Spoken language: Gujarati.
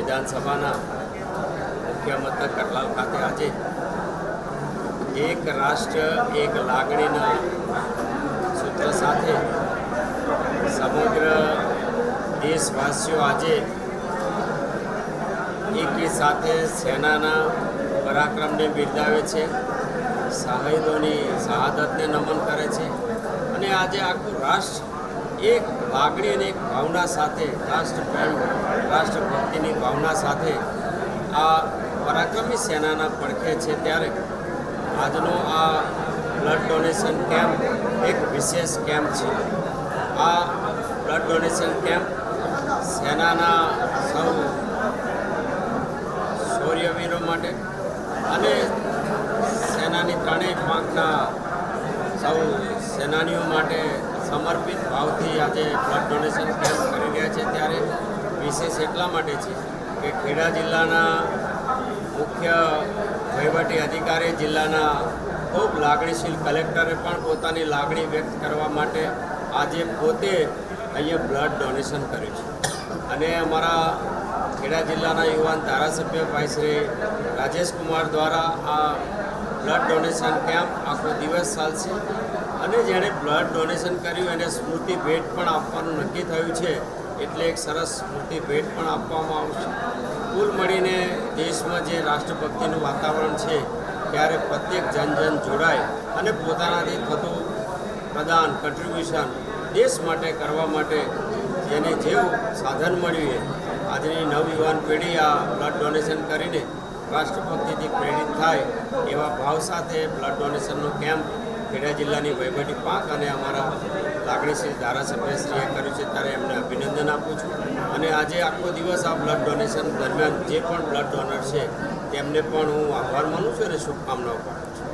વિધાનસભાના મુખ્ય મથક કટલાલ ખાતે આજે એક રાષ્ટ્ર એક લાગણીના સૂત્ર સાથે સમગ્ર દેશવાસીઓ આજે એકી સાથે સેનાના પરાક્રમને બિરદાવે છે, શહીદોની શહાદતને નમન કરે છે અને આજે આખું રાષ્ટ્ર એક લાગણી અને એક ભાવના સાથે રાષ્ટ્રપ્રેમ રાષ્ટ્રભક્તિની ભાવના સાથે આ પરાક્રમી સેનાના પડખે છે। ત્યારે આજનો આ બ્લડ ડોનેશન કેમ્પ એક વિશેષ કેમ્પ છે। આ બ્લડ ડોનેશન કેમ્પ સેનાના સૌ શૌર્યવીરો માટે અને સેનાની ત્રણેય પાંખના સૌ સેનાનીઓ માટે સમર્પિત ભાવથી આજે બ્લડ ડોનેશન કેમ્પ કરી રહ્યા છે। ત્યારે વિશેષ એટલા માટે છે કે ખેડા જિલ્લાના મુખ્ય વહીવટી અધિકારી, જિલ્લાના ખૂબ લાગણીશીલ કલેક્ટરે પણ પોતાની લાગણી વ્યક્ત કરવા માટે આજે પોતે અહીંયા બ્લડ ડોનેશન કર્યું છે અને અમારા ખેડા જિલ્લાના યુવાન ધારાસભ્ય ભાઈ શ્રી રાજેશ કુમાર દ્વારા આ બ્લડ ડોનેશન કેમ્પ આખો દિવસ ચાલશે અને જેણે બ્લડ ડોનેશન કર્યું એને સ્મૃતિ ભેટ પણ આપવાનું નક્કી થયું છે, એટલે એક સરસ સ્મૃતિ ભેટ પણ આપવામાં આવશે। કુલ મળીને દેશમાં જે રાષ્ટ્રભક્તિનું વાતાવરણ છે ત્યારે પ્રત્યેક જન જોડાય અને પોતાનાથી થતું પ્રદાન કન્ટ્રીબ્યુશન દેશ માટે કરવા માટે જેને જેવું સાધન મળ્યું આજની નવયુવાન પેઢી આ બ્લડ ડોનેશન કરીને રાષ્ટ્રભક્તિથી પ્રેરિત થાય એવા ભાવ સાથે બ્લડ ડોનેશનનો કેમ્પ ખેડા જિલ્લાની વહીવટી પાંખ અને અમારા લાગણીશીલ ધારાસભ્યશ્રીએ કર્યું છે, ત્યારે એમને અભિનંદન આપું છું અને આજે આખો દિવસ આ બ્લડ ડોનેશન દરમિયાન જે પણ બ્લડ ડોનર છે તેમને પણ હું આભાર માનું છું અને શુભકામનાઓ પાઠવું છું।